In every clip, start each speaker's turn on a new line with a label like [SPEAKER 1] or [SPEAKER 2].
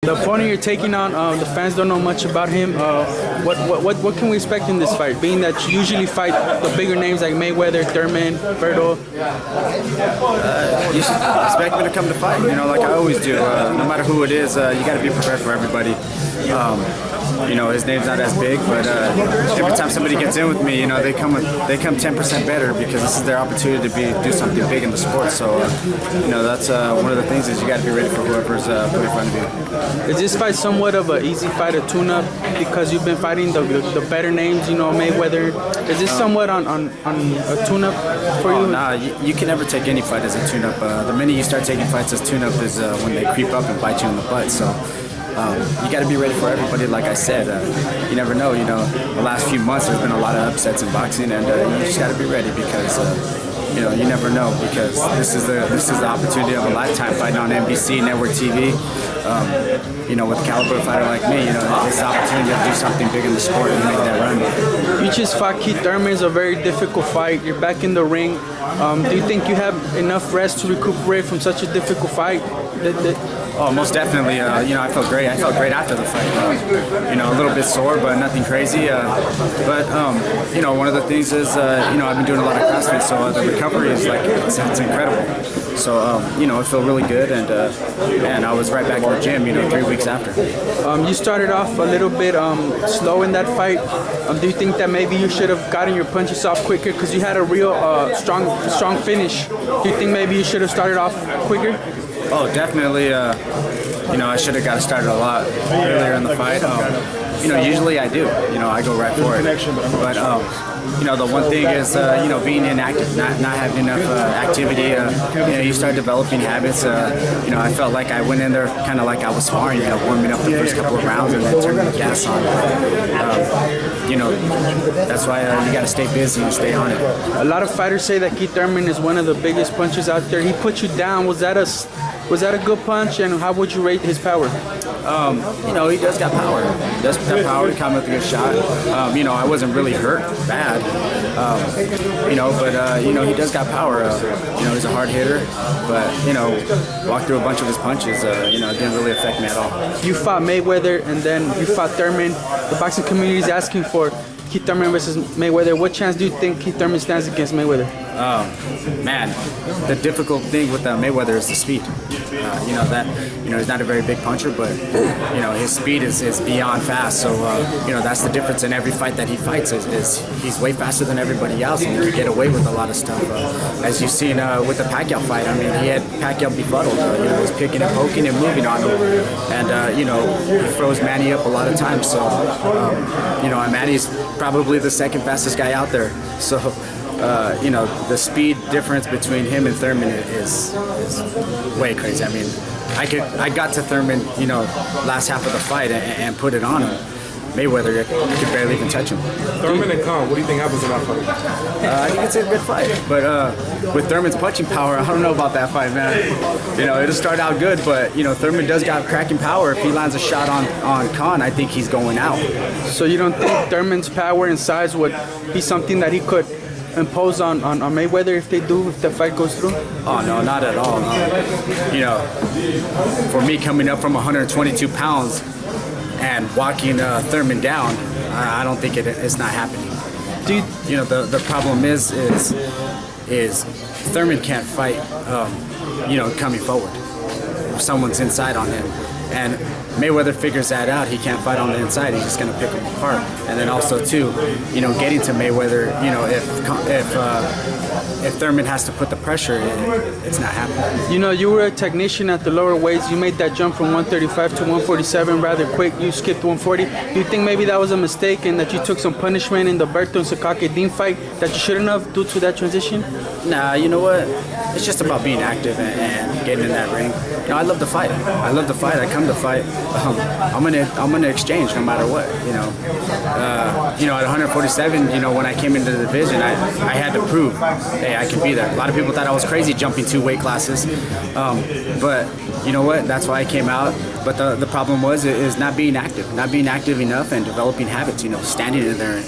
[SPEAKER 1] The opponent you're taking on, the fans don't know much about him. What can we expect in this fight? Being that you usually fight the bigger names like Mayweather, Thurman, Guerrero.
[SPEAKER 2] You should expect me to come to fight. You know, like I always do. No matter who it is, you got to be prepared for everybody. You know, his name's not as big, but every time somebody gets in with me, you know, they come 10% better because this is their opportunity to do something big in the sport. So, you know, that's one of the things is you got to be ready for whoever's put in front of you.
[SPEAKER 1] Is this fight somewhat of an easy fight, a tune-up, because you've been fighting the better names, you know, Mayweather? Is this somewhat on a tune-up for you?
[SPEAKER 2] Nah, you can never take any fight as a tune-up. The minute you start taking fights as tune-up is when they creep up and bite you in the butt. So. You got to be ready for everybody. Like I said, you never know. You know, the last few months there's been a lot of upsets in boxing, and you just got to be ready because you know you never know. Because this is the opportunity of a lifetime fighting on NBC network TV. You know, with a caliber fighter like me, you know, it's the opportunity to do something big in the sport and make that run.
[SPEAKER 1] You just fought Keith Thurman. It's a very difficult fight. You're back in the ring. Do you think you have enough rest to recuperate from such a difficult fight?
[SPEAKER 2] Oh, most definitely. You know, I felt great. I felt great after the fight. You know, a little bit sore, but nothing crazy. But you know, one of the things is, you know, I've been doing a lot of CrossFit, so the recovery is like it's incredible. So you know, I feel really good, and I was right back in the gym. You know, 3 weeks after.
[SPEAKER 1] You started off a little bit slow in that fight. Do you think that maybe you should have gotten your punches off quicker because you had a real strong finish? Do you think maybe you should have started off quicker?
[SPEAKER 2] Oh, definitely. You know, I should have got started a lot earlier in the fight. You know, usually I do. You know, I go right for it. But you know, the one thing is, you know, being inactive, not having enough activity. You know, you start developing habits. You know, I felt like I went in there kind of like I was sparring, you know, warming up the first couple of rounds and then turning the gas on. You know, that's why you got to stay busy and stay on it.
[SPEAKER 1] A lot of fighters say that Keith Thurman is one of the biggest punchers out there. He put you down. Was that a good punch, and how would you rate his power?
[SPEAKER 2] You know, he does got power. He does have power. He came with a good shot. You know, I wasn't really hurt bad. You know, but you know, he does got power. You know, he's a hard hitter, but you know, walked through a bunch of his punches. You know, it didn't really affect me at all.
[SPEAKER 1] You fought Mayweather, and then you fought Thurman. The boxing community is asking for Keith Thurman versus Mayweather. What chance do you think Keith Thurman stands against Mayweather?
[SPEAKER 2] Man, the difficult thing with Mayweather is the speed. You know that, you know, he's not a very big puncher, but you know his speed is beyond fast. So you know that's the difference in every fight that he fights is he's way faster than everybody else, and he can get away with a lot of stuff. As you've seen with the Pacquiao fight, I mean, he had Pacquiao befuddled. You know, he was picking and poking and moving on him, and you know he froze Manny up a lot of times. So you know, Manny's probably the second fastest guy out there. So. You know, the speed difference between him and Thurman is way crazy. I mean, I got to Thurman, you know, last half of the fight and put it on him. Mayweather could barely even touch him.
[SPEAKER 3] Thurman and Khan, what do you think happens in that fight?
[SPEAKER 2] I think it's a good fight, but with Thurman's punching power, I don't know about that fight, man. You know, it'll start out good, but you know, Thurman does got cracking power. If he lands a shot on Khan, I think he's going out. So
[SPEAKER 1] you don't think Thurman's power and size would be something that he could impose on Mayweather if the fight goes through?
[SPEAKER 2] Oh no, not at all. You know, for me coming up from 122 pounds and walking Thurman down, I don't think it's not happening. You know, the problem is Thurman can't fight. You know, coming forward, if someone's inside on him, and Mayweather figures that out. He can't fight on the inside. He's just going to pick him apart. And then also too, you know, getting to Mayweather. You know, if Thurman has to put the pressure, it's not happening.
[SPEAKER 1] You know, you were a technician at the lower weights. You made that jump from 135 to 147 rather quick. You skipped 140. Do you think maybe that was a mistake and that you took some punishment in the Berto and Sakake Dean fight that you shouldn't have due to that transition?
[SPEAKER 2] Nah, you know what? It's just about being active and getting in that ring. You know, I love to fight. I come to fight. I'm gonna exchange no matter what. You know, at 147, you know, when I came into the division, I had to prove, hey, I could be there. A lot of people thought I was crazy jumping 2 weight classes, but you know what? That's why I came out. But the problem is not being active enough, and developing habits. You know, standing in there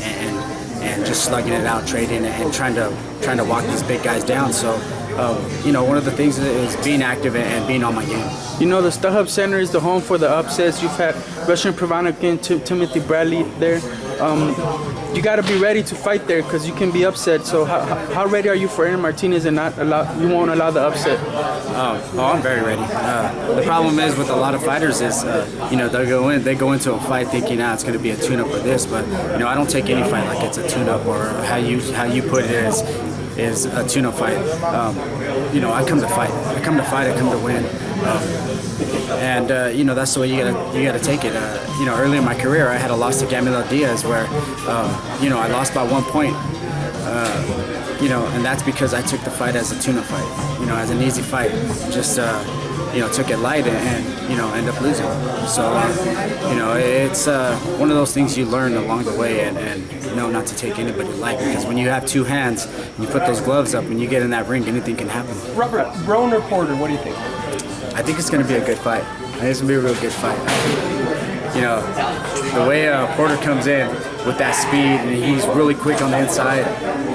[SPEAKER 2] and just slugging it out, trading and trying to walk these big guys down. So you know, one of the things is being active and being on my game.
[SPEAKER 1] You know, the StubHub Center is the home for the upsets. You've had Russian Privonic and Timothy Bradley there. You got to be ready to fight there because you can be upset. So how ready are you for Aaron Martinez and you won't allow the upset?
[SPEAKER 2] I'm very ready. The problem is with a lot of fighters is, you know, they go into a fight thinking, it's going to be a tune-up or this, but you know, I don't take any fight like it's a tune-up or how you put it is a tune-up fight. You know, I come to fight. I come to win. And you know, that's the way you gotta take it. You know, early in my career, I had a loss to Gamilel Diaz where you know, I lost by 1 point. You know, and that's because I took the fight as a tune-up fight. You know, as an easy fight. Just you know, took it light and you know, end up losing. So you know, it's one of those things you learn along the way and you know, not to take anybody light, because when you have two hands and you put those gloves up and you get in that ring, anything can happen.
[SPEAKER 4] Robert, Broner Porter, what do you think?
[SPEAKER 2] I think it's going to be a good fight. I think it's going to be a real good fight. You know, the way Porter comes in with that speed, and he's really quick on the inside,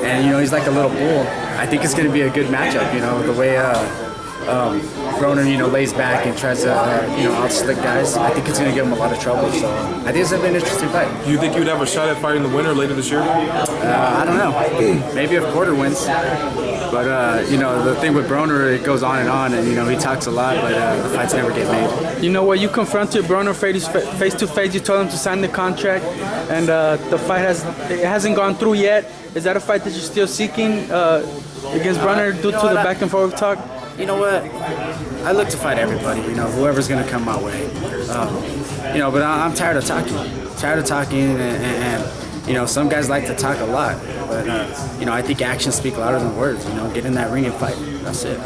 [SPEAKER 2] and you know, he's like a little bull. I think it's going to be a good matchup. You know, the way Broner, you know, lays back and tries to you know, out-slick guys. I think it's going to give him a lot of trouble. So I think it's going to be an interesting fight.
[SPEAKER 3] Do you think you'd have a shot at fighting the winner later this year?
[SPEAKER 2] I don't know. Maybe if Porter wins. But, you know, the thing with Broner, it goes on, and, you know, he talks a lot, but the fights never get made.
[SPEAKER 1] You know what? You confronted Broner face-to-face. You told him to sign the contract, and the fight hasn't gone through yet. Is that a fight that you're still seeking against Broner due to the back-and-forth talk?
[SPEAKER 2] You know what? I look to fight everybody, you know, whoever's going to come my way. You know, but I'm tired of talking. And you know, some guys like to talk a lot, but you know, I think actions speak louder than words. You know, get in that ring and fight. That's it.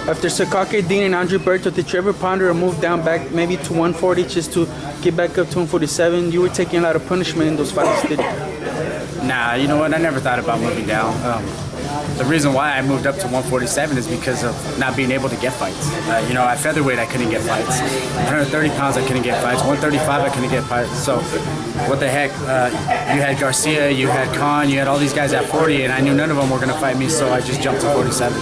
[SPEAKER 1] After Sakake Dean and Andre Berto, did you ever ponder a move down back maybe to 140 just to get back up to 147? You were taking a lot of punishment in those fights, did you?
[SPEAKER 2] Nah, you know what? I never thought about moving down. The reason why I moved up to 147 is because of not being able to get fights. You know, at featherweight I couldn't get fights. 130 pounds I couldn't get fights. 135 I couldn't get fights. So what the heck? You had Garcia, you had Khan, you had all these guys at 40, and I knew none of them were going to fight me, so I just jumped to 47.